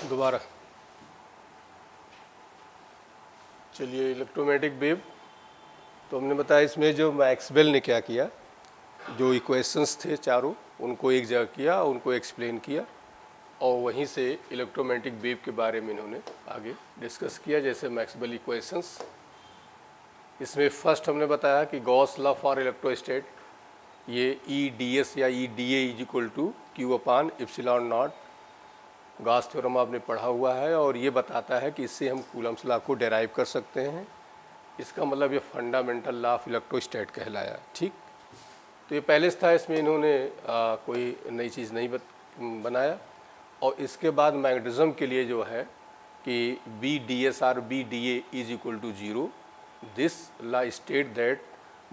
दोबारा चलिए, electromagnetic wave. तो हमने बताया इसमें जो मैक्सवेल ने क्या किया, जो इक्वेशंस थे चारों उनको एक जगह किया, उनको एक्सप्लेन किया और वहीं से इलेक्ट्रोमैग्नेटिक वेव के बारे में इन्होंने आगे डिस्कस किया, जैसे मैक्सवेल इक्वेशंस। इसमें फर्स्ट हमने बताया कि गॉस लॉ फॉर इलेक्ट्रोस्टैट, ये ई डी एस या E D A is equal to Q upon epsilon naught. Gauss theorem आपने पढ़ा हुआ है और ये बताता है कि इससे हम कूलम्स लॉ को डेराइव कर सकते हैं। इसका मतलब ये फंडामेंटल लॉ ऑफ इलेक्ट्रोस्टैट कहलाया। ठीक, तो ये पहले से था, इसमें इन्होंने कोई नई चीज़ नहीं बनाया। और इसके बाद मैग्नेटिज्म के लिए जो है कि B D S or B D A is equal to zero, this law state that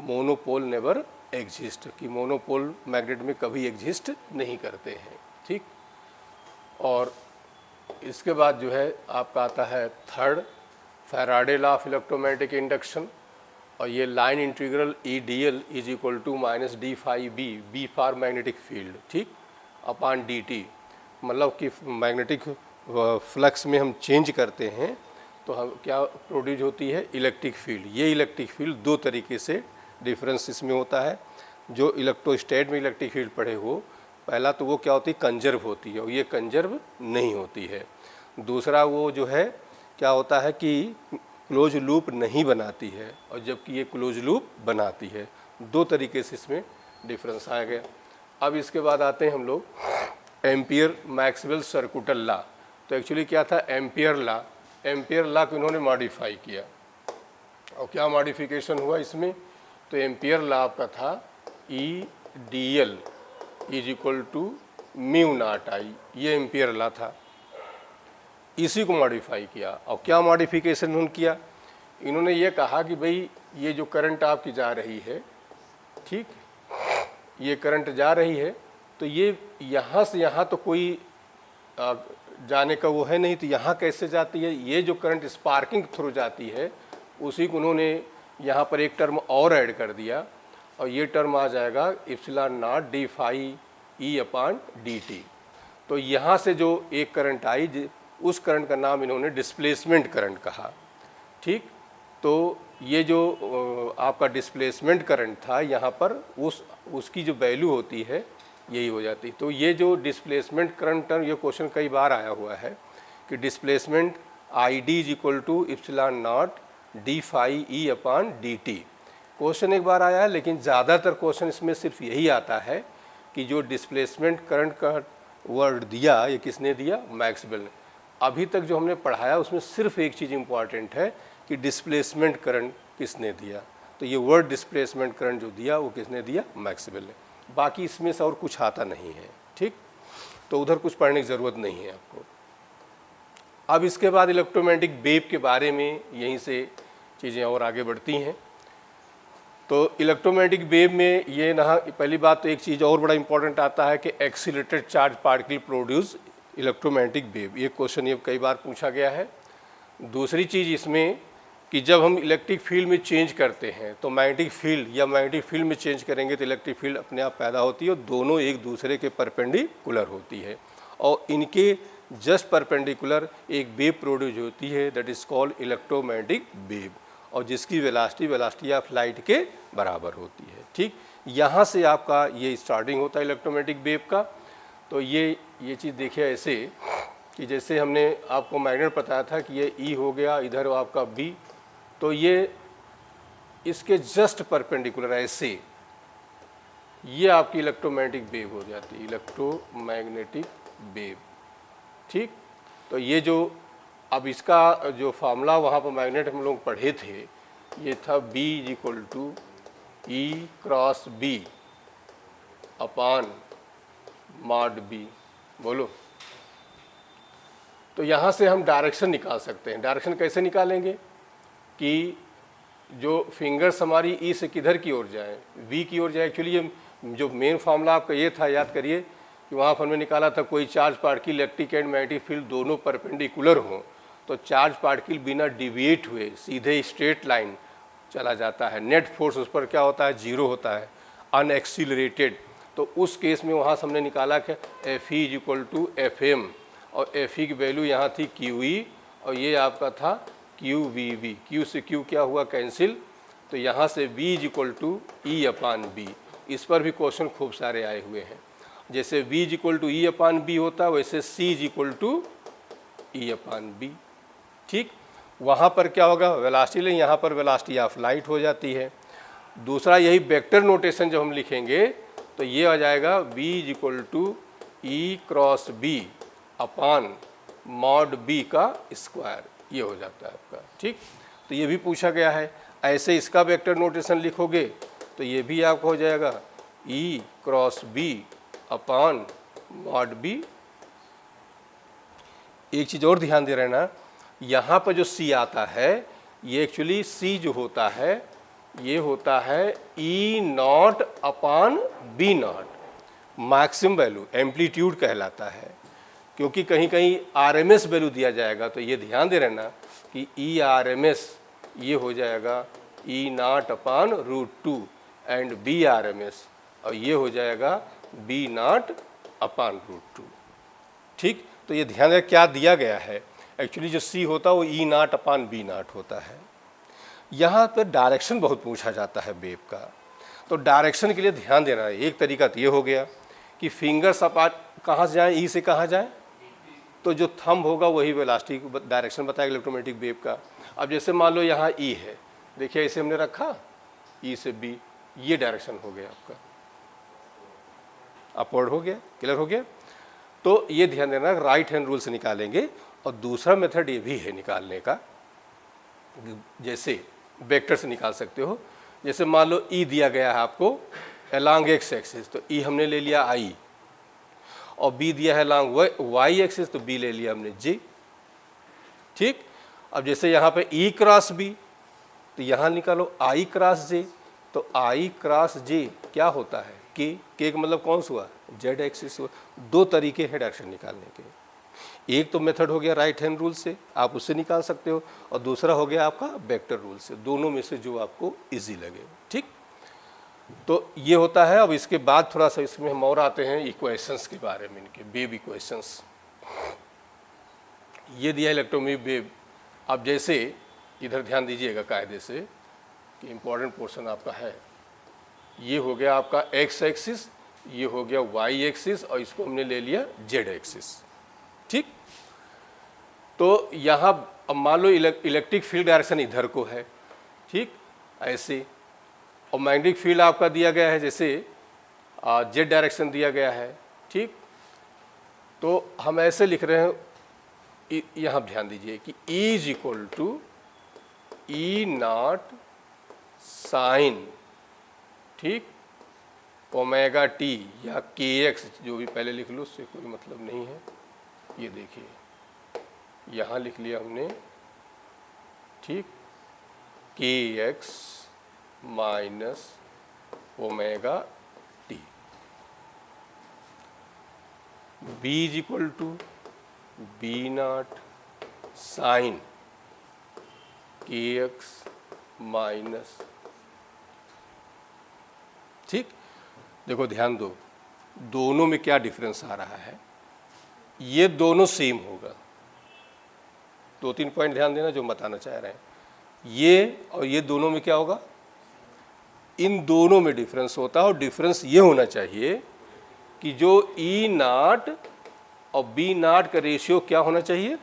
monopole never exist, कि मोनोपोल मैग्नेट में कभी एग्जिस्ट नहीं करते हैं। ठीक, और इसके बाद जो है आपका आता है third Faraday law of electromagnetic induction, और ये line integral E D L is equal to minus D phi B, B for magnetic field, ठीक, अपान डी टी। मतलब कि मैग्नेटिक फ्लक्स में हम चेंज करते हैं तो हम क्या प्रोड्यूस होती है, इलेक्ट्रिक फील्ड। ये इलेक्ट्रिक फील्ड दो तरीके से डिफरेंस इसमें होता है। जो इलेक्ट्रोस्टैट में इलेक्ट्रिक फील्ड पढ़े हो, पहला तो वो क्या होती है, कंजर्व होती है, और ये कंजर्व नहीं होती है। दूसरा वो जो है क्या होता है कि क्लोज लूप नहीं बनाती है, और जबकि ये क्लोज लूप बनाती है। दो तरीके से इसमें डिफरेंस आ गया। अब इसके बाद आते हैं हम लोग एम्पियर मैक्सवेल सर्कुटल लॉ। तो एक्चुअली क्या था, एम्पियर लॉ, एम्पियर लॉ को इन्होंने मॉडिफाई किया। और क्या मॉडिफिकेशन हुआ इसमें, तो एम्पियर लॉ आपका था E D L is equal to mu naught I, ये एम्पियर लॉ था। इसी को मॉडिफाई किया। और क्या मॉडिफिकेशन उन्होंने किया, इन्होंने ये कहा कि भाई ये जो करंट आपकी जा रही है, ठीक, ये करंट जा रही है, तो ये यहाँ से यहाँ तो कोई जाने का वो है नहीं, तो यहाँ कैसे जाती है, ये जो करंट स्पार्किंग थ्रू जाती है उसी को उन्होंने यहाँ पर एक टर्म और ऐड कर दिया, और ये टर्म आ जाएगा epsilon naught D phi E upon D T. तो यहाँ से जो एक करंट आई, उस करंट का नाम इन्होंने डिस्प्लेसमेंट करंट कहा। ठीक, तो ये जो आपका डिस्प्लेसमेंट करंट था, यहाँ पर उसकी जो वैल्यू होती है यही हो जाती। तो ये जो डिस्प्लेसमेंट करंट टर्म, ये क्वेश्चन कई बार आया हुआ है कि displacement I D is equal to epsilon naught D phi E upon D T. Question एक बार आया है, लेकिन ज़्यादातर क्वेश्चन इसमें सिर्फ यही आता है कि जो डिस्प्लेसमेंट करंट का वर्ड दिया, ये किसने दिया, मैक्सवेल ने। अभी तक जो हमने पढ़ाया उसमें सिर्फ एक चीज़ इम्पॉर्टेंट है कि डिस्प्लेसमेंट करंट किसने दिया। तो ये वर्ड डिस्प्लेसमेंट करंट जो दिया वो किसने दिया, मैक्सवेल ने। बाकी इसमें से और कुछ आता नहीं है। ठीक, तो उधर कुछ पढ़ने की ज़रूरत नहीं है आपको। अब इसके बाद इलेक्ट्रोमैग्नेटिक वेव के बारे में यहीं से चीज़ें और आगे बढ़ती हैं। तो इलेक्ट्रोमैग्नेटिक वेव में ये ना, पहली बात तो एक चीज़ और बड़ा इंपॉर्टेंट आता है कि accelerated charge particle produce electromagnetic wave. ये क्वेश्चन ये कई बार पूछा गया है। दूसरी चीज़ इसमें कि जब हम इलेक्ट्रिक फील्ड में चेंज करते हैं तो मैग्नेटिक फील्ड या मैग्नेटिक फील्ड में चेंज करेंगे तो इलेक्ट्रिक फील्ड अपने आप पैदा होती है, और दोनों एक दूसरे के परपेंडिकुलर होती है, और इनके जस्ट परपेंडिकुलर एक वेव प्रोड्यूस होती है, that is called electromagnetic wave, और जिसकी वेलोसिटी ऑफ लाइट के बराबर होती है। ठीक, यहाँ से आपका ये स्टार्टिंग होता है इलेक्ट्रोमैग्नेटिक वेव का। तो ये चीज़ देखिए ऐसे कि जैसे हमने आपको मैग्नेट बताया था कि ये ई हो गया, इधर आपका बी, तो ये इसके जस्ट परपेंडिकुलर ऐसे ये आपकी इलेक्ट्रोमैग्नेटिक वेव हो जाती है, इलेक्ट्रोमैग्नेटिक वेव। ठीक, तो ये जो अब इसका जो फार्मूला वहाँ पर मैग्नेट हम लोग पढ़े थे, ये था B is equal to E cross B upon mod B. बोलो, तो यहाँ से हम डायरेक्शन निकाल सकते हैं। डायरेक्शन कैसे निकालेंगे कि जो फिंगर्स हमारी ई से किधर की ओर जाए, V की ओर जाए। एक्चुअली ये जो मेन फार्मूला आपका ये था, याद करिए कि वहाँ पर हमने निकाला था कोई charge particle electric and magnetic field दोनों परपेंडिकुलर हों तो चार्ज पार्टिकल बिना डिविएट हुए सीधे स्ट्रेट लाइन चला जाता है, नेट फोर्स उस पर क्या होता है, जीरो होता है, अनएक्सीलरेटेड। तो उस केस में वहाँ से हमने निकाला कि F E is equal to F M, और एफ ई की वैल्यू यहाँ थी क्यू ई और ये आपका था क्यू वी वी। क्यू से क्यू क्या हुआ, कैंसिल, तो यहाँ से v is equal to E upon B. इस पर भी क्वेश्चन खूब सारे आए हुए हैं। जैसे v is equal to E upon B होता है वैसे c is equal to E upon B. ठीक, वहाँ पर क्या होगा, वेलोसिटी लें, यहाँ पर वेलोसिटी ऑफ लाइट हो जाती है। दूसरा यही वेक्टर नोटेशन जब हम लिखेंगे तो ये आ जाएगा v is equal to E cross B upon mod B का स्क्वायर, ये हो जाता है आपका। ठीक, तो ये भी पूछा गया है। ऐसे इसका वेक्टर नोटेशन लिखोगे तो ये भी आपका हो जाएगा E cross B upon mod B. एक चीज़ और ध्यान दे रहना, यहाँ पर जो सी आता है ये एक्चुअली सी जो होता है ये होता है E naught upon B naught, maximum value amplitude कहलाता है। क्योंकि कहीं कहीं आरएमएस वैल्यू दिया जाएगा तो ये ध्यान दे रहना कि ई आरएमएस ये हो जाएगा E naught upon root two and B RMS और ये हो जाएगा B naught upon root two. ठीक, तो ये ध्यान रखें क्या दिया गया है। एक्चुअली जो सी होता है वो ई नॉट अपान बी नॉट होता है। यहाँ पर डायरेक्शन बहुत पूछा जाता है वेव का, तो डायरेक्शन के लिए ध्यान देना है। एक तरीका तो ये हो गया कि फिंगर्स अपार्ट कहाँ से जाएँ, ई से कहाँ जाएँ, तो जो थंब होगा वही वेलोसिटी को डायरेक्शन बताएगा इलेक्ट्रोमैग्नेटिक वेव का। अब जैसे मान लो यहाँ ई है, देखिए इसे हमने रखा ई से बी, ये डायरेक्शन हो गया आपका, अपवर्ड हो गया, क्लियर हो गया। तो ये ध्यान देना राइट हैंड रूल से निकालेंगे। और दूसरा मेथड ये भी है निकालने का, जैसे वेक्टर से निकाल सकते हो। जैसे मान लो ई दिया गया है आपको अलोंग एक्स एक्सिस, तो ई हमने ले लिया आई, और बी दिया है अलोंग वाई एक्सिस तो बी ले लिया हमने जे। ठीक, अब जैसे यहाँ पे ई क्रॉस बी तो यहाँ निकालो आई क्रॉस जे, तो आई क्रॉस जे क्या होता है के का मतलब कौन सा हुआ, जेड एक्सिस हुआ। दो तरीके हैं डायरेक्शन निकालने के, एक तो मेथड हो गया राइट हैंड रूल से, आप उससे निकाल सकते हो, और दूसरा हो गया आपका वेक्टर रूल से। दोनों में से जो आपको इजी लगे। ठीक, तो ये होता है। अब इसके बाद थोड़ा सा इसमें हम और आते हैं इक्वेशंस के बारे में, इनके वेव इक्वेशंस। ये दिया इलेक्ट्रोमैग्नेटिक वेव। अब जैसे इधर ध्यान दीजिएगा कायदे से कि इम्पोर्टेंट पोर्शन आपका है। ये हो गया आपका एक्स एक्सिस, ये हो गया वाई एक्सिस, और इसको हमने ले लिया जेड एक्सिस। ठीक, तो यहाँ अब मान लो इलेक्ट्रिक फील्ड डायरेक्शन इधर को है। ठीक, ऐसे, और मैग्नेटिक फील्ड आपका दिया गया है जैसे जेड डायरेक्शन दिया गया है। ठीक, तो हम ऐसे लिख रहे हैं, यहाँ ध्यान दीजिए कि E is equal to E naught sine, ठीक, ओमेगा टी या के एक्स, जो भी पहले लिख लो उससे कोई मतलब नहीं है। ये देखिए यहाँ लिख लिया हमने, ठीक, K X minus omega T. B is equal to B naught sine K X minus, ठीक। देखो ध्यान दो, दोनों में क्या डिफरेंस आ रहा है। ये दोनों सेम होगा। दो तीन पॉइंट ध्यान देना जो बताना चाह रहे हैं। ये और ये दोनों में क्या होगा, इन दोनों में डिफरेंस होता है। और डिफरेंस ये होना चाहिए कि जो ई नॉट और बी नॉट का रेशियो क्या होना चाहिए,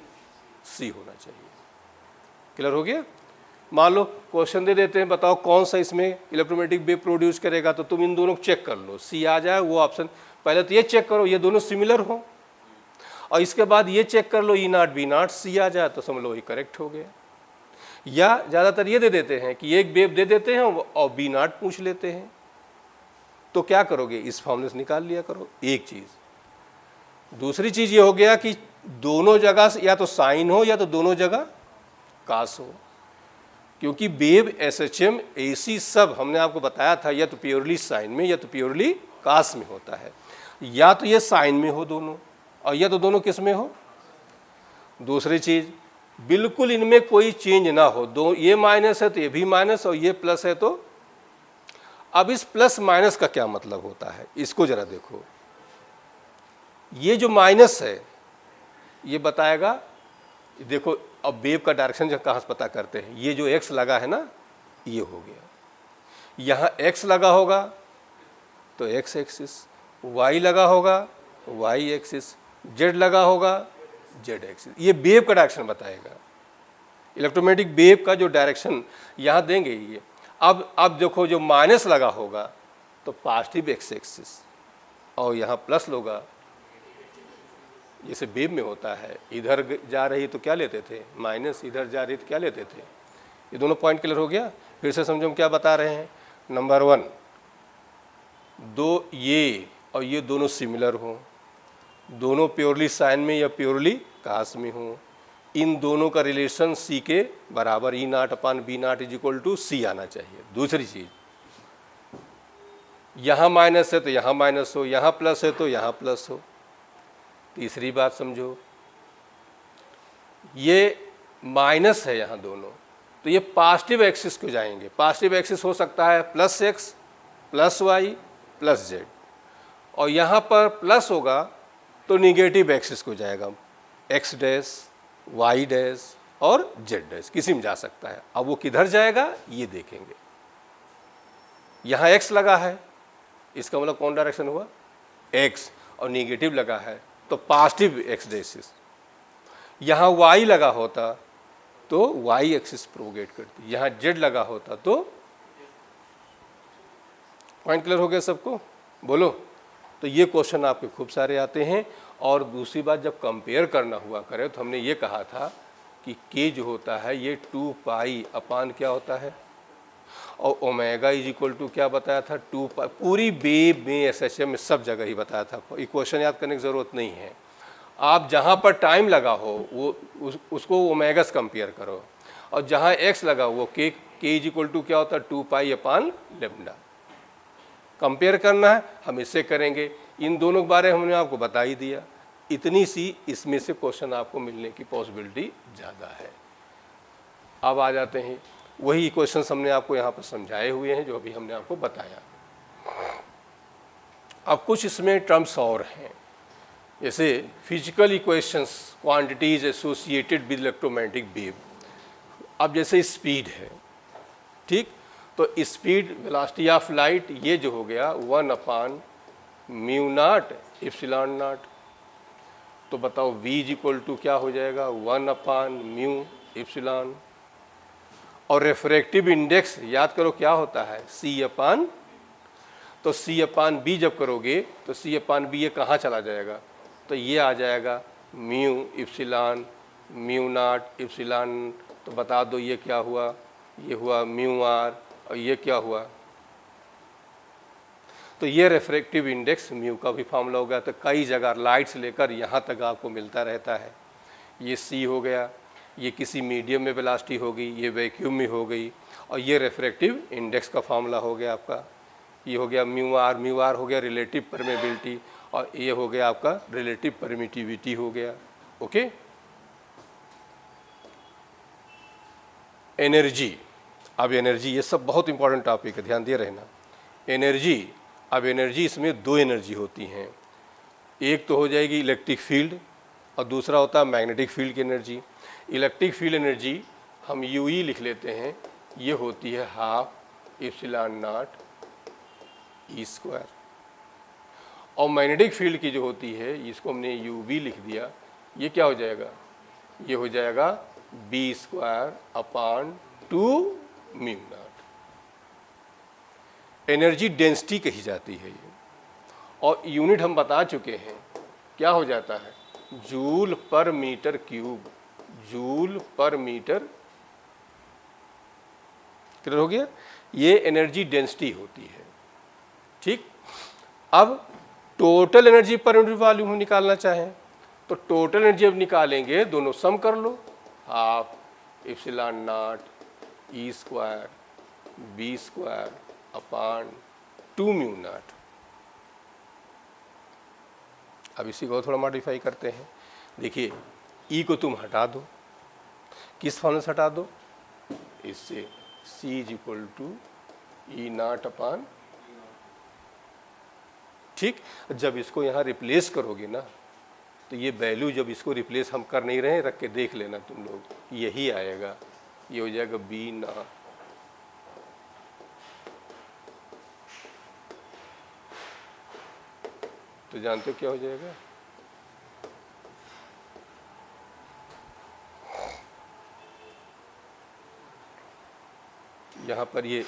सी होना चाहिए। क्लियर हो गया। मान लो क्वेश्चन दे देते हैं, बताओ कौन सा इसमें इलेक्ट्रोमैग्नेटिक वेव प्रोड्यूस करेगा, तो तुम इन दोनों को चेक कर लो, सी आ जाए वो ऑप्शन। पहले तो ये चेक करो ये दोनों सिमिलर हो, और इसके बाद ये चेक कर लो ई नॉट बी नॉट सी आ जाए तो समझ लो ये करेक्ट हो गया। या ज़्यादातर ये दे देते हैं कि एक वेव दे देते हैं और बी नॉट पूछ लेते हैं, तो क्या करोगे, इस फॉर्मूले से निकाल लिया करो। एक चीज़। दूसरी चीज़ ये हो गया कि दोनों जगह या तो साइन हो या तो दोनों जगह कास हो, क्योंकि वेव एसएचएम एसी सब हमने आपको बताया था या तो प्योरली साइन में या तो प्योरली कास में होता है। या तो ये साइन में हो दोनों, और या तो दोनों किस में हो। दूसरी चीज़, बिल्कुल इनमें कोई चेंज ना हो, दो ये माइनस है तो ये भी माइनस, और ये प्लस है तो। अब इस प्लस माइनस का क्या मतलब होता है, इसको जरा देखो। ये जो माइनस है ये बताएगा। देखो अब वेव का डायरेक्शन जो कहाँ से पता करते हैं, ये जो x लगा है ना, ये हो गया, यहाँ x लगा होगा तो x एक्सिस, y लगा होगा y एक्सिस, z लगा होगा z एक्सिस। ये वेव का डायरेक्शन बताएगा। इलेक्ट्रोमैग्नेटिक वेव का जो डायरेक्शन यहाँ देंगे ये। अब देखो जो माइनस लगा होगा तो पॉजिटिव x एक्सिस, और यहाँ प्लस होगा, जैसे वेव में होता है, इधर जा रही तो क्या लेते थे माइनस, इधर जा रही तो क्या लेते थे। ये दोनों पॉइंट क्लियर हो गया। फिर से समझो हम क्या बता रहे हैं। नंबर 1, दो ये और ये दोनों सिमिलर हों, दोनों प्योरली साइन में या प्योरली कास में हों, इन दोनों का रिलेशन सी के बराबर E0/B0 इज इक्वल टू सी आना चाहिए। दूसरी चीज, यहाँ माइनस है तो यहाँ माइनस हो, यहाँ प्लस है तो यहाँ प्लस हो। तीसरी बात समझो, ये माइनस है यहाँ दोनों, तो ये पॉजिटिव एक्सिस को जाएंगे। पॉजिटिव एक्सिस हो सकता है +x +y +z, और यहाँ पर प्लस होगा तो निगेटिव एक्सिस को जाएगा, x डैश y डैश और z डैश, किसी में जा सकता है। अब वो किधर जाएगा ये देखेंगे। यहाँ x लगा है, इसका मतलब कौन डायरेक्शन हुआ x, और निगेटिव लगा है तो पॉजिटिव x डैश। यहाँ y लगा होता तो y एक्सिस प्रोगेट करती, यहाँ z लगा होता तो। पॉइंट क्लियर हो गया सबको, बोलो। तो ये क्वेश्चन आपके खूब सारे आते हैं। और दूसरी बात, जब कंपेयर करना हुआ करे तो हमने ये कहा था कि k जो होता है ये 2 पाई अपान क्या होता है, और ओमेगा इज इक्वल टू क्या बताया था 2 पाई। पूरी वेव में SHM में सब जगह ही बताया था, इक्वेशन याद करने की ज़रूरत नहीं है। आप जहाँ पर टाइम लगा हो वो उसको ओमेगा से कंपेयर करो, और जहाँ x लगा वो k इज इक्वल टू क्या होता है 2 पाई अपान लेमडा। कंपेयर करना है हम इससे करेंगे। इन दोनों के बारे में हमने आपको बता ही दिया। इतनी सी इसमें से क्वेश्चन आपको मिलने की पॉसिबिलिटी ज़्यादा है। अब आ जाते हैं, वही क्वेश्चन हमने आपको यहाँ पर समझाए हुए हैं जो अभी हमने आपको बताया। अब कुछ इसमें टर्म्स और हैं, जैसे physical equations, quantities associated with electromagnetic wave. अब जैसे स्पीड है, ठीक, तो स्पीड वेलोसिटी ऑफ लाइट ये जो हो गया 1/μ0 ε0। तो बताओ v इज इक्वल टू क्या हो जाएगा 1/μ ε। और रिफ्रैक्टिव इंडेक्स याद करो क्या होता है c/, तो c/b जब करोगे तो c/b ये कहाँ चला जाएगा, तो ये आ जाएगा μ ε μ0 ε। तो बता दो ये क्या हुआ, ये हुआ μr, और ये क्या हुआ, तो ये रिफ्रैक्टिव इंडेक्स म्यू का भी फॉर्मूला हो गया। तो कई जगह लाइट से लेकर यहाँ तक आपको मिलता रहता है। ये c हो गया, ये किसी मीडियम में वेलोसिटी हो गई, ये वैक्यूम में हो गई, और ये रिफ्रैक्टिव इंडेक्स का फॉर्मूला हो गया आपका। ये हो गया μr हो गया रिलेटिव परमेबिलिटी, और ये हो गया आपका रिलेटिव परमिटिविटी हो गया। Okay, energy. अब एनर्जी, ये सब बहुत इंपॉर्टेंट टॉपिक है, ध्यान दिए रहना। एनर्जी, अब एनर्जी, इसमें दो एनर्जी होती हैं। एक तो हो जाएगी इलेक्ट्रिक फील्ड और दूसरा होता है मैग्नेटिक फील्ड की एनर्जी। इलेक्ट्रिक फील्ड एनर्जी हम UE लिख लेते हैं, ये होती है 12 ε0 E²। और मैग्नेटिक फील्ड की जो होती है इसको हमने UV लिख दिया, ये क्या हो जाएगा, ये हो जाएगा B²/2 μ0। एनर्जी डेंसिटी कही जाती है ये, और यूनिट हम बता चुके हैं क्या हो जाता है joule per metre cube, joule per metre. Clear हो गया, ये एनर्जी डेंसिटी होती है। ठीक, अब total energy per unit volume हम निकालना चाहें तो टोटल एनर्जी अब निकालेंगे, दोनों सम कर लो, 12 ε0 E² B²/2 μ0। अब इसी को थोड़ा मॉडिफाई करते हैं। देखिए E को तुम हटा दो, किस फॉर्मूले से हटा दो, इससे C is equal to E0/। ठीक, जब इसको यहाँ रिप्लेस करोगे ना तो ये वैल्यू जब इसको रिप्लेस हम कर नहीं रहे, रख के देख लेना तुम लोग, यही आएगा, ये हो जाएगा बी नॉट। तो जानते हो क्या हो जाएगा? यहाँ पर ये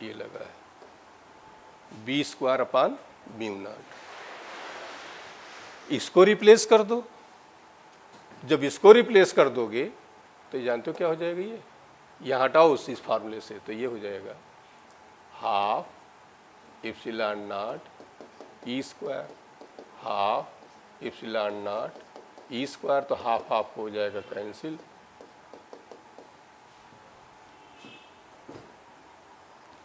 लगा है B square upon mu naught. इसको रिप्लेस कर दो, जब इसको रिप्लेस कर दोगे तो जानते हो क्या हो जाएगा? ये यहाँ हटाओ इस फार्मूले से, तो ये हो जाएगा half epsilon naught E square, half epsilon naught E square, तो हाफ हाफ हो जाएगा कैंसिल।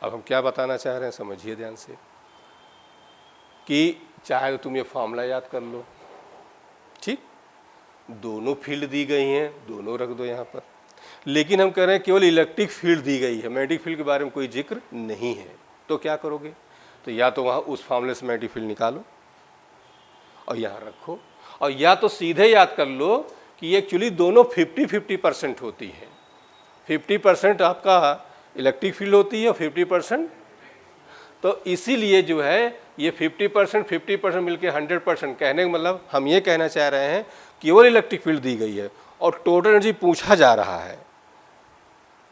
अब हम क्या बताना चाह रहे हैं समझिए ध्यान से, कि चाहे तो तुम ये फॉर्मूला याद कर लो, ठीक, दोनों फील्ड दी गई हैं, दोनों रख दो यहाँ पर, लेकिन हम कह रहे हैं केवल इलेक्ट्रिक फील्ड दी गई है, मैग्नेटिक फील्ड के बारे में कोई जिक्र नहीं है। तो क्या करोगे? तो या तो वहाँ उस फॉर्मूले से मैग्नेटिक फील्ड निकालो और यहाँ रखो, और या तो सीधे याद कर लो कि एक्चुअली दोनों 50-50% होती है। 50% आपका इलेक्ट्रिक फील्ड होती है और 50%, तो इसीलिए जो है ये 50% मिलके 100%, कहने का मतलब हम ये कहना चाह रहे हैं केवल इलेक्ट्रिक फील्ड दी गई है और टोटल एनर्जी पूछा जा रहा है,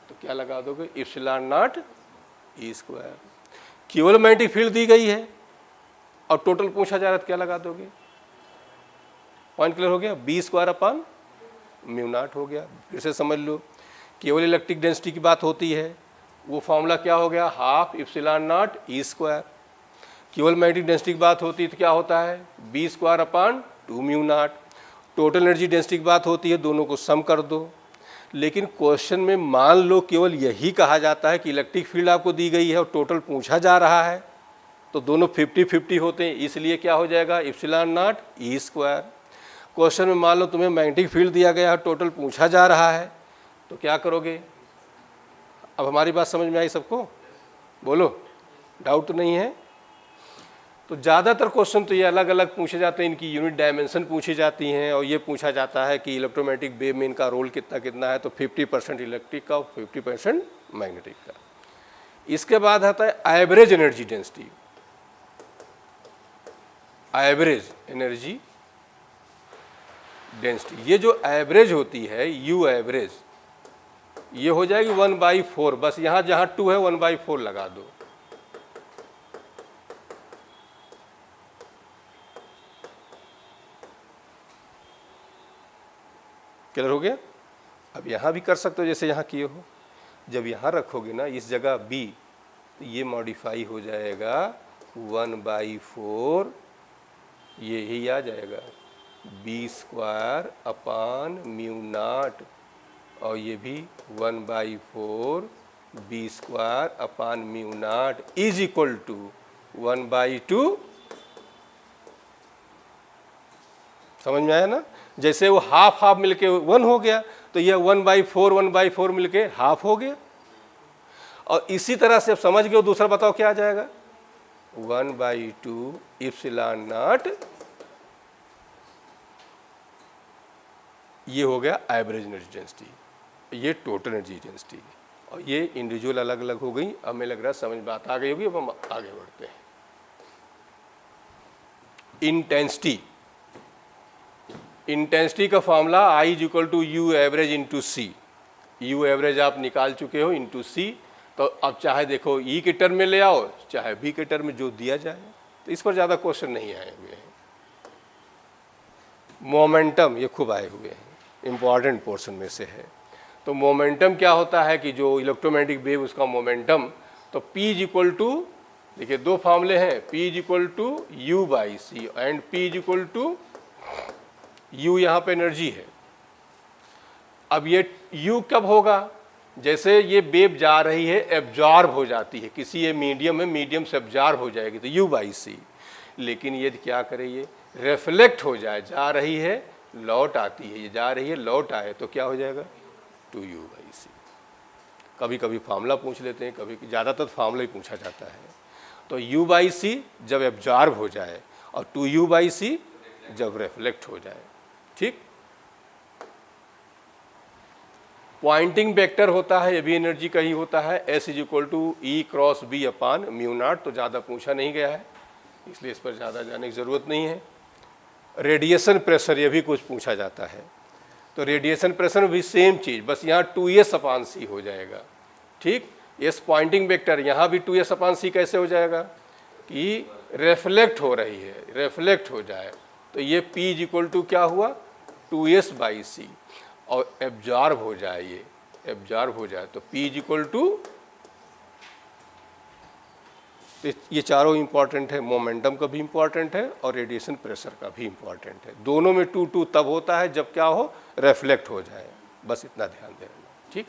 तो क्या लगा दोगे? Epsilon naught E square. केवल मैग्नेटिक फील्ड दी गई है और टोटल पूछा जा रहा है, तो क्या लगा दोगे? पॉइंट क्लियर हो गया? B square upon mu naught हो गया। फिर से समझ लो, केवल इलेक्ट्रिक डेंसिटी की बात होती है, वो फॉर्मूला क्या हो गया? Half epsilon naught E square. केवल मैग्नेटिक डेंसिटी की बात होती है तो क्या होता है? B square upon 2 mu naught. Total energy density की बात होती है, दोनों को सम कर दो। लेकिन क्वेश्चन में मान लो केवल यही कहा जाता है कि इलेक्ट्रिक फील्ड आपको दी गई है और टोटल पूछा जा रहा है, तो दोनों 50-50 होते हैं, इसलिए क्या हो जाएगा? Epsilon naught E square. Question में मान लो तुम्हें मैग्नेटिक फील्ड दिया गया है, टोटल पूछा जा रहा है, तो क्या करोगे? अब हमारी बात समझ में आई सबको? बोलो, डाउट तो नहीं है? तो ज़्यादातर क्वेश्चन तो ये अलग अलग पूछे जाते हैं, इनकी यूनिट डायमेंशन पूछी जाती हैं, और ये पूछा जाता है कि इलेक्ट्रोमैग्नेटिक वेव में इनका रोल कितना कितना है, तो 50% इलेक्ट्रिक का और 50% मैग्नेटिक का। इसके बाद आता है average energy density. Average energy density, ये जो एवरेज होती है, यू एवरेज, ये हो जाएगी 1/4। बस यहाँ जहाँ 2 है 1/4 लगा दो। क्लियर हो गया? अब यहाँ भी कर सकते हो जैसे यहाँ किए हो। जब यहाँ रखोगे ना इस जगह बी, तो ये मॉडिफाई हो जाएगा 1/4, यही आ जाएगा B square upon mu naught, और ये भी 1/4 B square upon mu naught is equal to 1/2। समझ में आया ना? जैसे वो हाफ हाफ मिलके 1 हो गया, तो ये 1/4 मिलके हाफ हो गया। और इसी तरह से अब समझ गए, दूसरा बताओ क्या आ जाएगा? 1/2 एप्सिलॉन नॉट, ये हो गया एवरेज एनर्जी डेंसिटी, ये टोटल एनर्जी डेंसिटी, और ये इंडिविजुअल अलग अलग हो गई। अब हमें लग रहा है समझ बात आ गई होगी। अब हम आगे बढ़ते हैं। इंटेंसिटी, इंटेंसिटी का formula I is equal to U average into C. U average आप निकाल चुके हो इंटू सी, तो अब चाहे देखो ई के टर्म में ले आओ, चाहे बी के टर्म में जो दिया जाए, तो इस पर ज़्यादा क्वेश्चन नहीं आए हुए हैं। मोमेंटम, ये खूब आए हुए हैं, इम्पॉर्टेंट पोर्शन में से है। तो मोमेंटम क्या होता है कि जो इलेक्ट्रोमैग्नेटिक वेव उसका मोमेंटम, तो P इज इक्वल टू, देखिए दो फॉर्मूले हैं, P is equal to U by C and P is equal to U, यहाँ पे एनर्जी है। अब ये U कब होगा? जैसे ये वेव जा रही है, एब्जॉर्ब हो जाती है किसी ये मीडियम में, मीडियम से एब्जॉर्ब हो जाएगी तो U बाई सी। लेकिन ये क्या करे, ये रिफ्लेक्ट हो जाए, जा रही है लौट आती है, ये जा रही है लौट आए, तो क्या हो जाएगा? 2U बाई सी। कभी कभी फार्मूला पूछ लेते हैं, कभी ज़्यादातर फार्मूला ही पूछा जाता है। तो U बाई सी जब एब्जॉर्ब हो जाए और 2U बाई सी जब रिफ्लेक्ट हो जाए। ठीक, पॉइंटिंग वेक्टर होता है, ये भी एनर्जी का ही होता है, S is equal to E cross B upon mu naught. तो ज़्यादा पूछा नहीं गया है, इसलिए इस पर ज़्यादा जाने की ज़रूरत नहीं है। रेडिएशन प्रेशर, ये भी कुछ पूछा जाता है, तो रेडिएशन प्रेशर भी सेम चीज़, बस यहाँ 2s अपान सी हो जाएगा। ठीक, एस पॉइंटिंग वेक्टर, यहाँ भी 2s अपान सी कैसे हो जाएगा कि रिफ्लेक्ट हो रही है, रिफ्लेक्ट हो जाए, तो ये P इज इक्वल टू क्या हुआ 2s बाई सी, और एब्जॉर्ब हो जाए, ये एब्जॉर्ब हो जाए तो P इज इक्वल टू, ये चारों इंपॉर्टेंट है, मोमेंटम का भी इंपॉर्टेंट है और रेडिएशन प्रेशर का भी इंपॉर्टेंट है। दोनों में 2 तब होता है जब क्या हो, रिफ्लेक्ट हो जाए, बस इतना ध्यान देना। ठीक,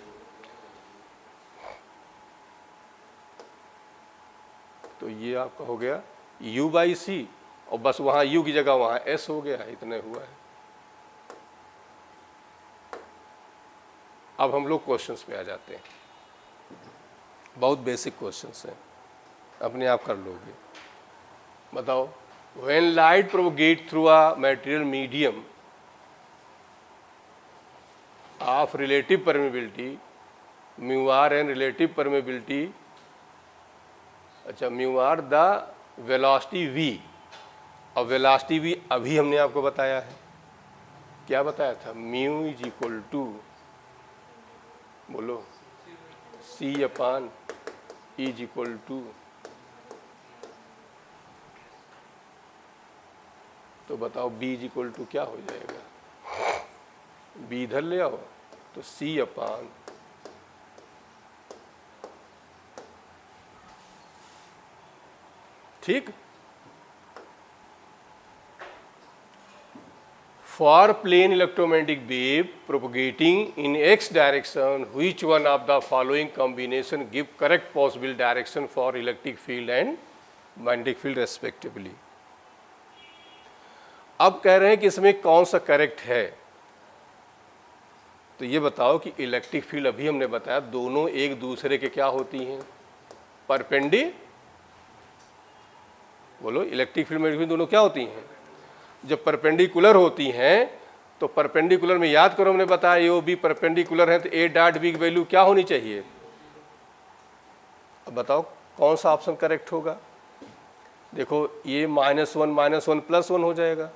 तो ये आपका हो गया U बाई सी, और बस वहाँ U की जगह वहाँ S हो गया, इतने हुआ है। अब हम लोग क्वेश्चंस पे आ जाते हैं, बहुत बेसिक क्वेश्चंस हैं, अपने आप कर लोगे। बताओ, when light propagate through a material medium of relative permeability mu R and relative permeability, अच्छा mu R the velocity v, और वेलोसिटी v अभी हमने आपको बताया है, क्या बताया था, म्यू इज इक्वल टू, बोलो, c upon is equal to, तो बताओ b इज इक्वल टू क्या हो जाएगा, b इधर ले आओ तो c अपान, ठीक, for plane electromagnetic wave propagating in x direction, which one of the following combination give correct possible direction for electric field and magnetic field respectively? अब कह रहे हैं कि इसमें कौन सा करेक्ट है, तो ये बताओ कि इलेक्ट्रिक फील्ड अभी हमने बताया दोनों एक दूसरे के क्या होती हैं, परपेंडी, बोलो, इलेक्ट्रिक फील्ड में दोनों क्या होती हैं, जब परपेंडिकुलर होती हैं, तो परपेंडिकुलर में याद करो हमने बताया ए ओ बी परपेंडिकुलर है, तो ए डॉट बी की वैल्यू क्या होनी चाहिए। अब बताओ कौन सा ऑप्शन करेक्ट होगा, देखो ये -1 +1 हो जाएगा,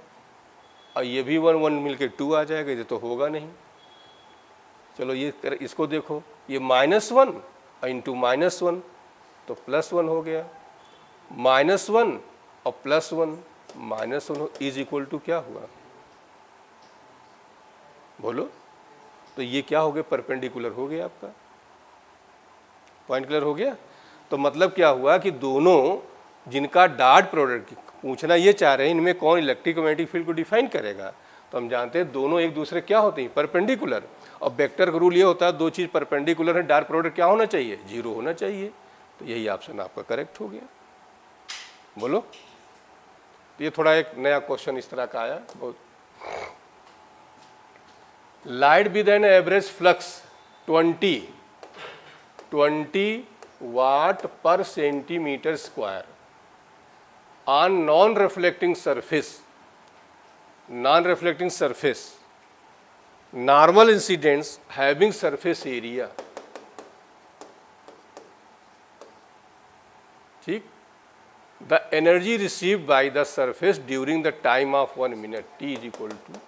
और ये भी 1 1 मिलके 2 आ जाएगा, ये तो होगा नहीं। चलो ये इसको देखो, ये -1 इंटू -1 तो +1 हो गया, -1 और +1 -1 इज इक्वल टू क्या हुआ, बोलो, तो ये क्या हो गया, परपेंडिकुलर हो गया, आपका पॉइंट क्लियर हो गया। तो मतलब क्या हुआ कि दोनों जिनका डॉट प्रोडक्ट पूछना ये चाह रहे हैं, इनमें कौन इलेक्ट्रोमैग्नेटिक फील्ड को डिफाइन करेगा, तो हम जानते हैं दोनों एक दूसरे क्या होते हैं, परपेंडिकुलर, और वेक्टर का रूल ये होता है दो चीज़ परपेंडिकुलर है, डॉट प्रोडक्ट क्या होना चाहिए, 0 होना चाहिए, तो यही ऑप्शन आपका करेक्ट हो गया, बोलो। तो ये थोड़ा एक नया क्वेश्चन इस तरह का आया, बहुत। Light with an average flux 20 वाट पर centimetre square on non reflecting surface, normal incidents having surface area, ठीक, the energy received by the surface during the time of 1 minute t is equal to,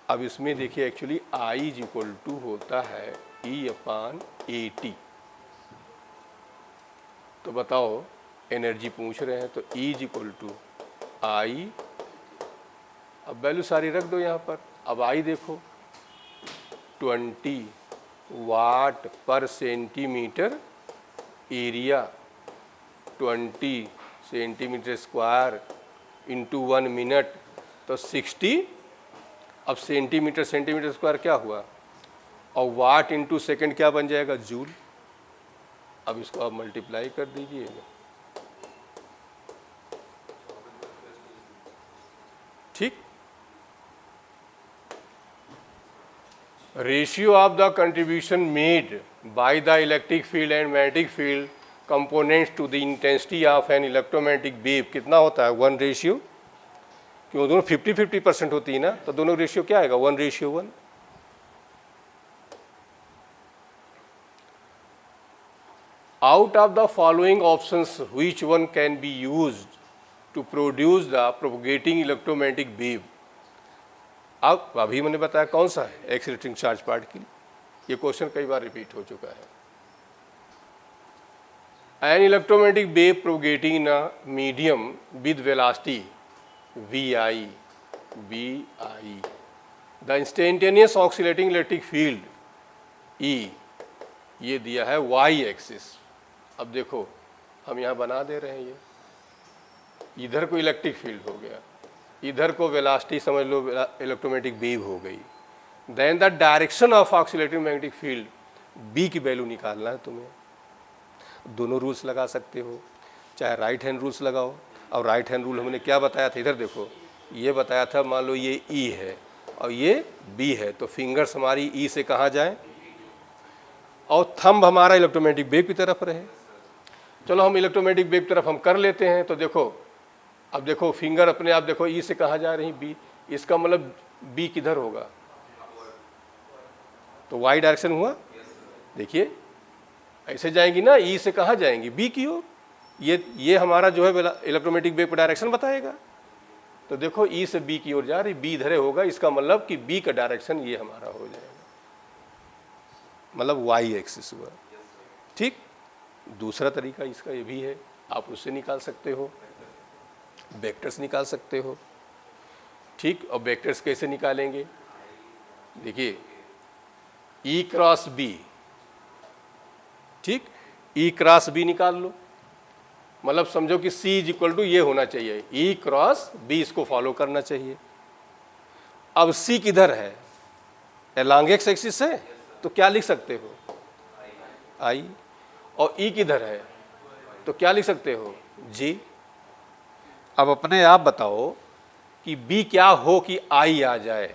अब इसमें देखिए actually I is equal to होता है E upon AT, तो बताओ energy पूछ रहे हैं, तो E is equal to I, अब वैल्यू सारी रख दो यहाँ पर, अब I देखो 20 वाट पर centimetre area, 20 centimetre square into 1 minute, तो 60, अब सेंटीमीटर स्क्वायर क्या हुआ, और वाट इंटू सेकेंड क्या बन जाएगा, जूल। अब इसको आप मल्टीप्लाई कर दीजिएगा, ठीक। Ratio of the contribution made by the electric field and magnetic field components to the intensity of an electromagnetic wave कितना होता है 1 रेशियो, क्यों दोनों 50-50% होती है ना, तो दोनों रेशियो क्या आएगा 1:1। Out of the following options which one can be used to produce the propagating electromagnetic wave. अब अभी मैंने बताया कौन सा है, एक्सीलरेटिंग चार्ज पार्टिकल। ये क्वेश्चन कई बार रिपीट हो चुका है। An electromagnetic wave propagating in a medium with velocity vi, the instantaneous oscillating electric field E, ये दिया है y एक्सिस। अब देखो हम यहाँ बना दे रहे हैं, ये इधर को इलेक्ट्रिक फील्ड हो गया, इधर को वेलोसिटी समझ लो इलेक्ट्रोमैग्नेटिक वेव हो गई। Then the direction of oscillating magnetic field B की वैल्यू निकालना है तुम्हें। दोनों रूल्स लगा सकते हो, चाहे राइट हैंड रूल्स लगाओ। और राइट हैंड रूल हमने क्या बताया था, इधर देखो ये बताया था, मान लो ये E है और ये B है, तो फिंगर्स हमारी E से कहाँ जाए और थंब हमारा इलेक्ट्रोमैग्नेटिक वेव की तरफ रहे। चलो हम इलेक्ट्रोमैग्नेटिक वेव की तरफ हम कर लेते हैं। तो देखो अब देखो फिंगर अपने आप देखो E से कहाँ जा रही B, इसका मतलब B किधर होगा, तो y डायरेक्शन हुआ। देखिए ऐसे जाएंगी ना, E से कहाँ जाएंगी B की ओर। ये हमारा जो है इलेक्ट्रोमैग्नेटिक वेव का डायरेक्शन बताएगा। तो देखो E से B की ओर जा रही, B इधर होगा, इसका मतलब कि B का डायरेक्शन ये हमारा हो जाएगा, मतलब y एक्सिस हुआ। ठीक, दूसरा तरीका इसका ये भी है, आप उससे निकाल सकते हो, वेक्टर्स निकाल सकते हो। ठीक, और वेक्टर्स कैसे निकालेंगे, देखिए E क्रॉस B, ठीक, E क्रॉस B निकाल लो, मतलब समझो कि C इज इक्वल टू ये होना चाहिए, E क्रॉस B, इसको फॉलो करना चाहिए। अब C किधर है, एलॉन्ग एक्स एक्सिस है, तो क्या लिख सकते हो I, और E किधर है तो क्या लिख सकते हो G। अब अपने आप बताओ कि B क्या हो कि I आ जाए,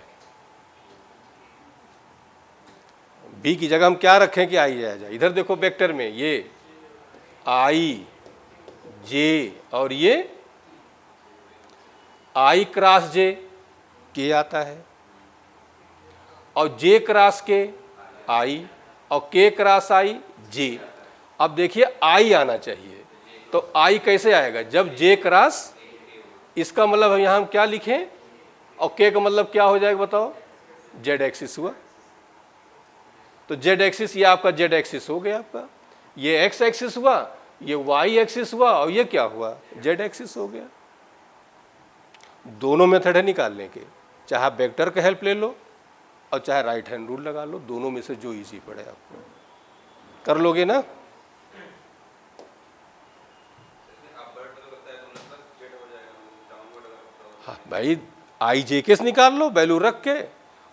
B की जगह हम क्या रखें कि I आ जाए। इधर देखो वेक्टर में ये I J और ये I क्रॉस J K आता है, और J क्रॉस K I, और K क्रॉस I J। अब देखिए I आना चाहिए, तो I कैसे आएगा, जब J क्रॉस, इसका मतलब यहाँ हम क्या लिखें, और K का मतलब क्या हो जाएगा बताओ, Z एक्सिस हुआ। तो Z एक्सिस ये आपका Z एक्सिस हो गया, आपका ये X एक्सिस हुआ, ये Y एक्सिस हुआ, और ये क्या हुआ Z एक्सिस हो गया। दोनों मेथड है निकालने के, चाहे वेक्टर का हेल्प ले लो और चाहे राइट हैंड रूल लगा लो, दोनों में से जो इजी पड़े आपको कर लोगे ना। हाँ भाई, आई जे केस निकाल लो वैल्यू रख के,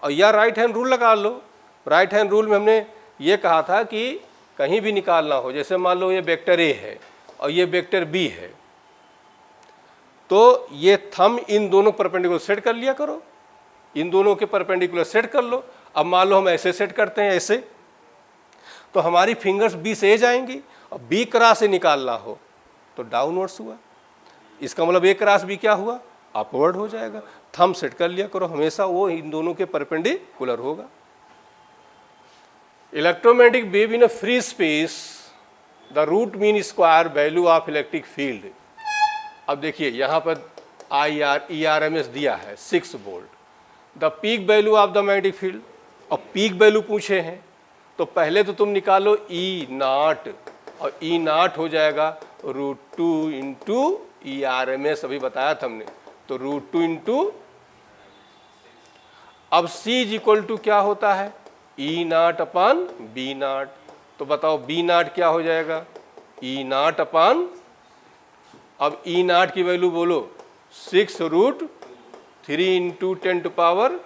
और या राइट हैंड रूल लगा लो। राइट हैंड रूल में हमने ये कहा था कि कहीं भी निकालना हो, जैसे मान लो ये वेक्टर ए है और ये वेक्टर बी है, तो ये थंब इन दोनों परपेंडिकुलर सेट कर लिया करो, इन दोनों के परपेंडिकुलर सेट कर लो। अब मान लो हम ऐसे सेट करते हैं ऐसे, तो हमारी फिंगर्स बी से ए जाएंगी, और बी क्रॉस से निकालना हो तो डाउनवर्ड्स हुआ, इसका मतलब ए क्रॉस बी क्या हुआ, अपवर्ड हो जाएगा। थंब सेट कर लिया करो, हमेशा वो इन दोनों के परपेंडिकुलर होगा। Electromagnetic wave in a free space, the root mean square value of electric field. अब देखिए यहाँ पर ERMS दिया है 6 volt, the peak value of the magnetic field, और पीक वैल्यू पूछे हैं, तो पहले तो तुम निकालो E0, और E0 हो जाएगा √2 इंटू ERMS, अभी बताया था हमने, तो √2 इंटू, अब C इज इक्वल टू क्या होता है E0 अपान B0, तो बताओ B0 क्या हो जाएगा, E0 अपान, अब E0 की वैल्यू बोलो 6√3 इंटू 10 टू पावर,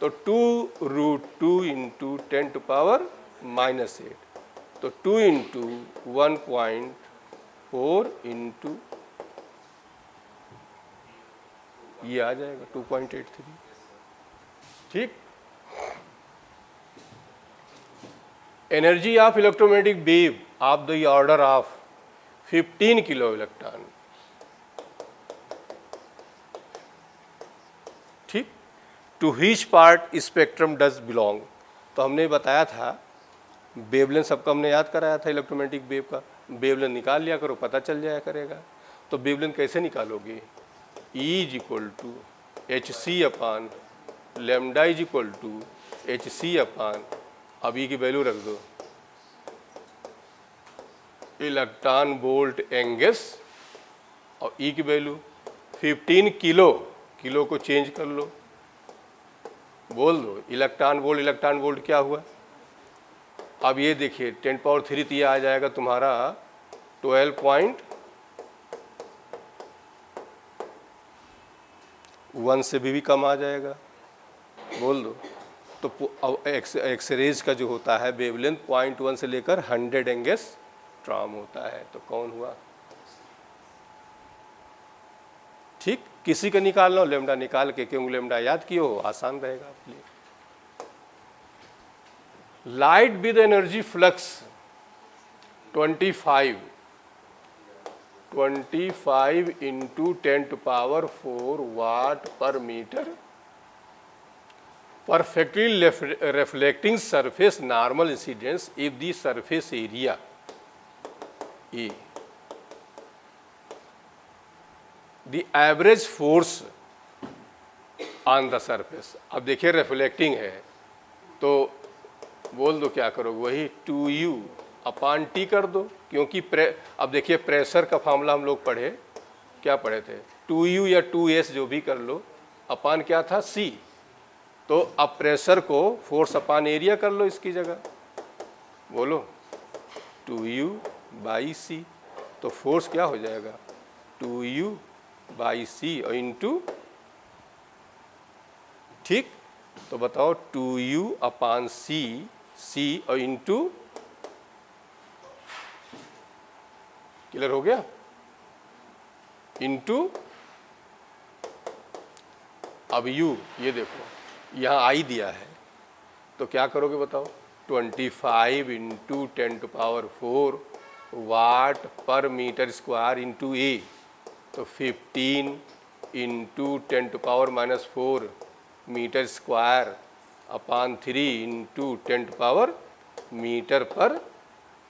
तो 2√2 इंटू 10 टू पावर -8, तो 2 इंटू 1.4 इंटू ये आ जाएगा 2.83। ठीक, energy of electromagnetic wave of the order of 15 kilo electron. ठीक, to which part spectrum does belong. तो हमने बताया था वेवलेंथ सबका हमने याद कराया था इलेक्ट्रोमैग्नेटिक वेव का, वेवलेंथ निकाल लिया करो, पता चल जाया करेगा। तो वेवलेंथ कैसे निकालोगे, E is equal to H C upon lambda is equal to H C upon, अब E की वैल्यू रख दो, इलेक्ट्रॉन वोल्ट एंगस, और E की वैल्यू 15 किलो, किलो को चेंज कर लो, बोल दो इलेक्ट्रॉन वोल्ट क्या हुआ। अब ये देखिए 10 पावर 3 तो ये आ जाएगा तुम्हारा 12.1 से भी कम आ जाएगा, बोल दो। तो एक्सरेज का जो होता है वेवलेंथ 0.1 से लेकर 100 एंगस्ट्रॉम होता है। तो कौन हुआ, ठीक, किसी का निकालना हो लेमडा निकाल के, क्योंकि लेमडा याद किए हो आसान रहेगा आपके लिए। Light with energy flux 25 into 10⁴ वाट पर metre, perfectly reflecting surface normal incidence if the surface area A, the average force on the surface। अब देखिए रिफ्लेक्टिंग है तो बोल दो क्या करोगे, वही 2U अपान T कर दो, क्योंकि अब देखिए प्रेशर का फार्मूला हम लोग पढ़े, क्या पढ़े थे, 2U या 2S जो भी कर लो, अपान क्या था C। तो अब प्रेशर को फोर्स अपान एरिया कर लो इसकी जगह, बोलो 2U बाई C। तो फोर्स क्या हो जाएगा 2U बाई C और इंटू, ठीक, तो बताओ 2U अपान C और इंटू, क्लियर हो गया, इंटू, अब U ये देखो यहाँ I दिया है, तो क्या करोगे बताओ, 25 इंटू 10⁴ वाट पर मीटर स्क्वायर इंटू A, तो 15 into 10⁻⁴ metre square upon 3 into 10⁻, metre per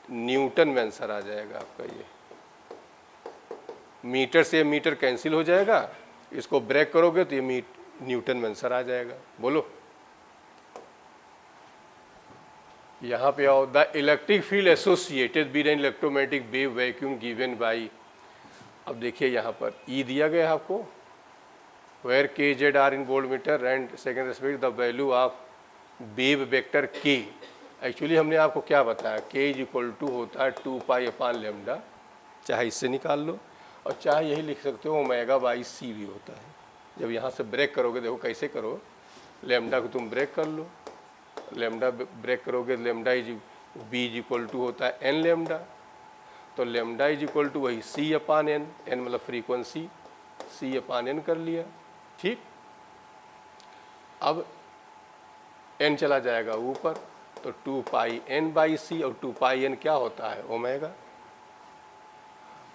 newton में आंसर आ जाएगा आपका। ये मीटर से मीटर कैंसिल हो जाएगा, इसको ब्रेक करोगे तो ये न्यूटन में आंसर आ जाएगा। बोलो यहाँ पे आओ, the electric field associated with an electromagnetic wave vacuum given by, अब देखिए यहाँ पर E दिया गया है आपको, where kz are in volt metre and second respect the value of wave vector k। Actually हमने आपको क्या बताया, k इज इक्वल टू होता है 2 पाई अपान लेमडा, चाहे इससे निकाल लो और चाहे यही लिख सकते हो ओमेगा बाई C भी होता है। जब यहाँ से ब्रेक करोगे, देखो कैसे करो, लेमडा को तुम ब्रेक कर लो, लेमडा ब्रेक करोगे, lambda is B is equal to होता है n लेमडा, तो लेमडा इज इक्वल टू वही C अपान n, n मतलब फ्रीक्वेंसी, C अपान n कर लिया, ठीक। अब n चला जाएगा ऊपर, तो 2 पाई n बाई C, और 2 पाई n क्या होता है ओमेगा।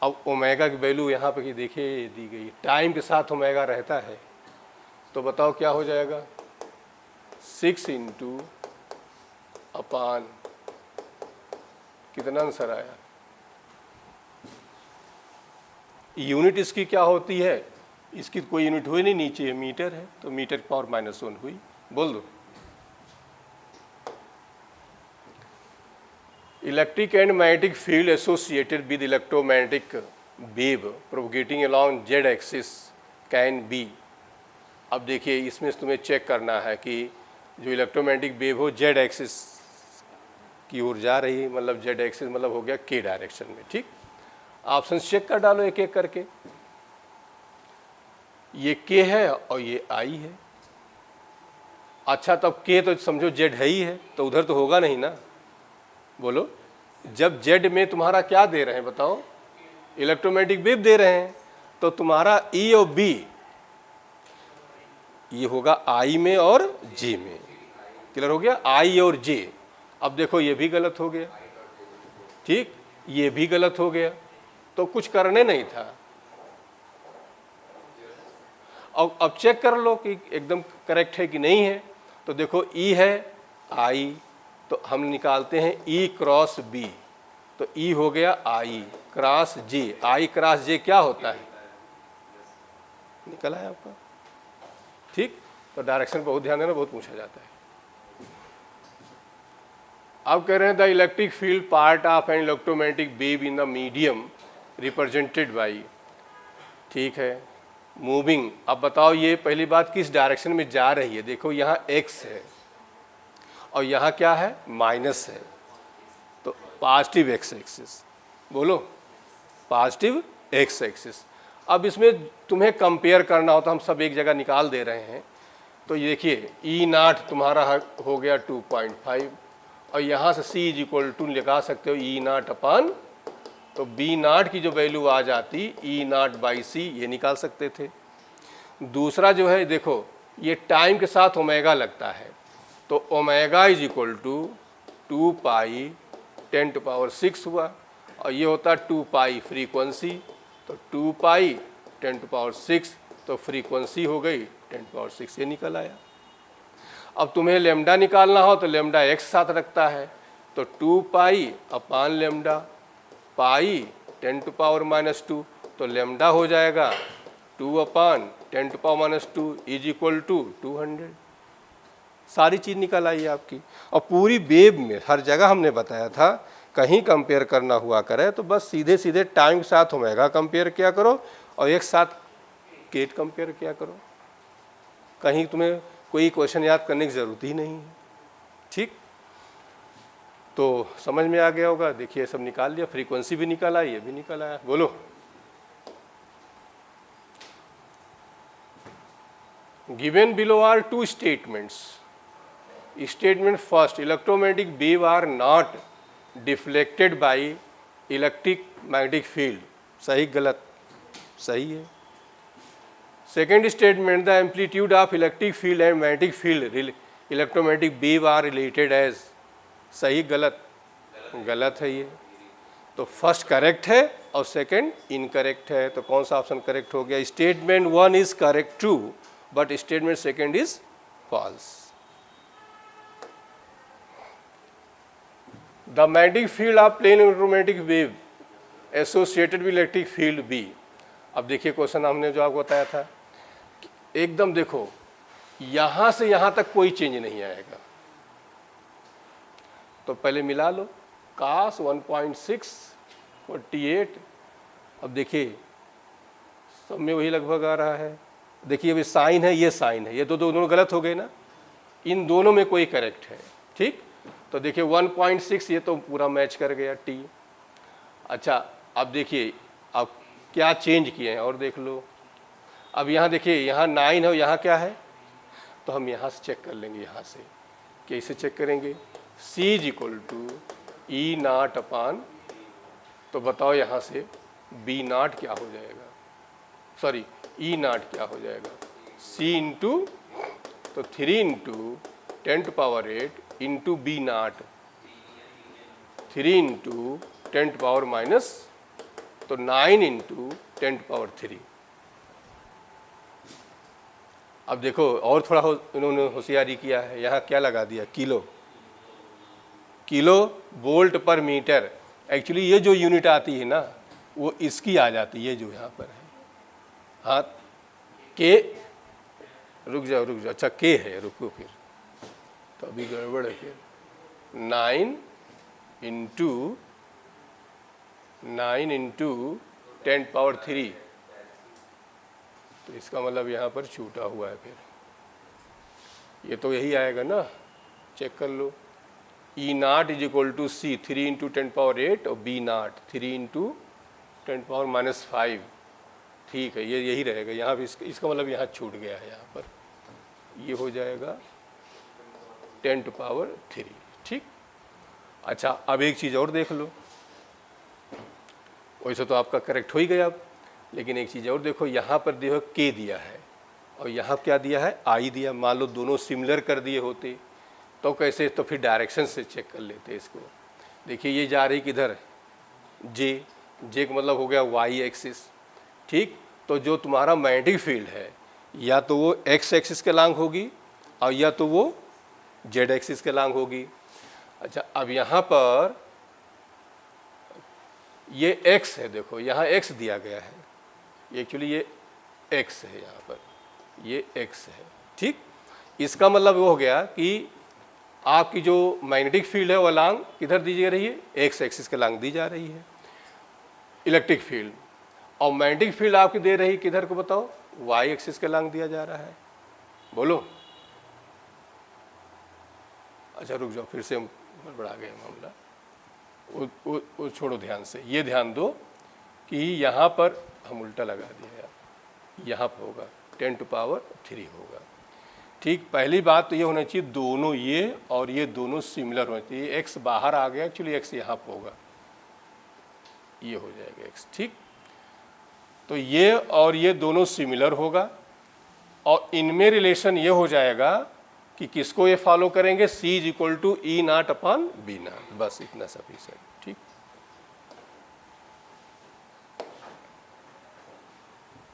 अब ओमेगा की वैल्यू यहाँ पे देखिए दी गई, टाइम के साथ ओमेगा रहता है, तो बताओ क्या हो जाएगा, 6 इंटू अपान, कितना आंसर आया, यूनिट इसकी क्या होती है, इसकी कोई यूनिट हुई नहीं, नीचे मीटर है, तो मीटर की पावर -1 हुई। बोल दो electric and magnetic field associated with electromagnetic wave propagating along z axis can be. अब देखिए इसमें तुम्हें चेक करना है कि जो इलेक्ट्रोमैग्नेटिक वेव हो z एक्सिस की ओर जा रही है, मतलब z एक्सिस मतलब हो गया k डायरेक्शन में, ठीक। ऑप्शन चेक कर डालो एक एक करके, ये k है और ये I है। अच्छा तब k तो समझो z है ही है, तो उधर तो होगा नहीं ना। बोलो जब z में तुम्हारा क्या दे रहे हैं बताओ, इलेक्ट्रोमैग्नेटिक वेव दे रहे हैं, तो तुम्हारा E और B ये होगा I में और J में, क्लियर हो गया, I और J। अब देखो ये भी गलत हो गया, ठीक, ये भी गलत हो गया, तो कुछ करने नहीं था। अब चेक कर लो कि एकदम करेक्ट है कि नहीं है। तो देखो ई है आई, तो हम निकालते हैं ई क्रॉस बी, तो ई हो गया आई क्रॉस जे। आई क्रॉस जे क्या होता है, निकला है आपका। ठीक, तो डायरेक्शन बहुत ध्यान देना, बहुत पूछा जाता है। अब कह रहे हैं the electric field part of an electromagnetic wave in the medium represented by, ठीक है, मूविंग। अब बताओ ये पहली बात किस डायरेक्शन में जा रही है। देखो यहाँ एक्स है और यहाँ क्या है, माइनस है, तो पॉजिटिव एक्स एक्सिस, बोलो पॉजिटिव एक्स एक्सिस। अब इसमें तुम्हें कंपेयर करना हो तो हम सब एक जगह निकाल दे रहे हैं। तो ये देखिए ई नाट तुम्हारा हो गया 2.5 और यहाँ से सी इज इक्वल टू लगा सकते हो ई नाट अपान, तो बी नाट की जो वैल्यू आ जाती ई नाट बाई सी, ये निकाल सकते थे। दूसरा जो है देखो ये टाइम के साथ ओमेगा लगता है, तो ओमेगा इज इक्वल टू 2 पाई 10⁻⁶ हुआ और ये होता 2 पाई फ्रीक्वेंसी, तो 2 पाई 10⁻⁶, तो फ्रीक्वेंसी हो गई 10⁻⁶, ये निकल आया। अब तुम्हें लेमडा निकालना हो तो लेमडा एक्स साथ रखता है, तो 2 पाई अपान लेमडा पाई 10⁻⁻2, तो लेमडा हो जाएगा 2 अपान 10⁻⁻2 इज इक्वल टू 200। सारी चीज़ निकल आई है आपकी। और पूरी वेव में हर जगह हमने बताया था कहीं कंपेयर करना हुआ करे तो बस सीधे सीधे टाइम के साथ ओमेगा कंपेयर किया करो और एक साथ केट कंपेयर किया करो, कहीं तुम्हें कोई क्वेश्चन याद करने की ज़रूरत ही नहीं है। ठीक, तो समझ में आ गया होगा। देखिए सब निकाल लिया, फ्रीक्वेंसी भी निकल आई, ये भी निकल आया। बोलो given below are 2 statements. Statement first, electromagnetic wave are not deflected by electric magnetic field, सही गलत, सही है। Second statement, the amplitude of electric field and magnetic field electromagnetic wave are related as, सही गलत, गलत है ये। तो फर्स्ट करेक्ट है और सेकंड इनकरेक्ट है, तो कौन सा ऑप्शन करेक्ट हो गया। Statement 1 is correct true but statement second is false. The magnetic field of plane electromagnetic wave associated with electric field B. अब देखिए क्वेश्चन हमने जो आपको बताया था, एकदम देखो यहां से यहां तक कोई चेंज नहीं आएगा, तो पहले मिला लो cos 1.648। अब देखिए सब में वही लगभग आ रहा है। देखिए अभी साइन है, ये साइन है, ये तो दोनों गलत हो गए ना, इन दोनों में कोई करेक्ट है। ठीक, तो देखिए 1.6 ये तो पूरा मैच कर गया टी। अच्छा अब देखिए अब क्या चेंज किए हैं और देख लो। अब यहाँ देखिए यहाँ 9 है और यहाँ क्या है, तो हम यहाँ से चेक कर लेंगे। यहाँ से कैसे चेक करेंगे, C इज इक्वल टू ई नाट अपान, तो बताओ यहाँ से बी नाट क्या हो जाएगा, सॉरी ई नाट क्या हो जाएगा, C इंटू, तो 3 इंटू 10⁸ इंटू बी नाट, 3 इंटू 10⁻⁻, तो 9 इंटू 10⁻3। अब देखो और थोड़ा इन्होंने होशियारी किया है, यहाँ क्या लगा दिया, किलो, किलो वोल्ट पर मीटर। एक्चुअली ये जो यूनिट आती है ना वो इसकी आ जाती है, जो यहाँ पर है। हाँ के, रुक जाओ, अच्छा के है, रुको फिर तो अभी गड़बड़ है। फिर 9 इंटू 10⁻3, तो इसका मतलब यहाँ पर छूटा हुआ है। फिर ये तो यही आएगा ना, चेक कर लो। E naught is equal to C 3 into 10⁸ और बी नाट 3 इंटू 10⁻⁻5। ठीक है, ये यही रहेगा। यहाँ भी इसका मतलब यहाँ छूट गया है, यहाँ पर ये हो जाएगा 10⁻3। ठीक, अच्छा अब एक चीज़ और देख लो, वैसे तो आपका करेक्ट हो ही गया अब, लेकिन एक चीज़ और देखो, यहाँ पर देखो के दिया है और यहाँ क्या दिया है, आई दिया। मान लो दोनों सिमिलर कर दिए होते तो कैसे, तो फिर डायरेक्शन से चेक कर लेते इसको। देखिए ये जा रही किधर, जे, जे का मतलब हो गया वाई एक्सिस, ठीक। तो जो तुम्हारा मैग्नेटिक फील्ड है या तो वो एक्स एक्सिस के लांग होगी और या तो वो जेड एक्सिस के लांग होगी। अच्छा, अब यहाँ पर ये एक्स है, देखो यहाँ एक्स दिया गया है, एक्चुअली ये एक्स है, यहाँ पर ये एक्स है, ठीक। इसका मतलब वो हो गया कि आपकी जो मैग्नेटिक फील्ड है वो लांग किधर दी जा रही है, एक्स एक्सिस के लांग दी जा रही है इलेक्ट्रिक फील्ड, और मैग्नेटिक फील्ड आपकी दे रही किधर को बताओ, वाई एक्सिस के लांग दिया जा रहा है। बोलो। अच्छा रुक जाओ, फिर से हम गड़बड़ा गए मामला, वो छोड़ो, ध्यान से ये ध्यान दो कि यहाँ पर हम उल्टा लगा दिया यार, यहाँ पर होगा 10⁻³ होगा, ठीक। पहली बात तो ये होना चाहिए दोनों ये और ये दोनों सिमिलर होना चाहिए। एक्स बाहर आ गया, एक्चुअली एक्स यहाँ पर होगा, ये हो जाएगा एक्स, ठीक। तो ये और ये दोनों सिमिलर होगा और इनमें रिलेशन ये हो जाएगा कि किसको ये फॉलो करेंगे, C = E0/B0, बस इतना सफिशिएंट, ठीक।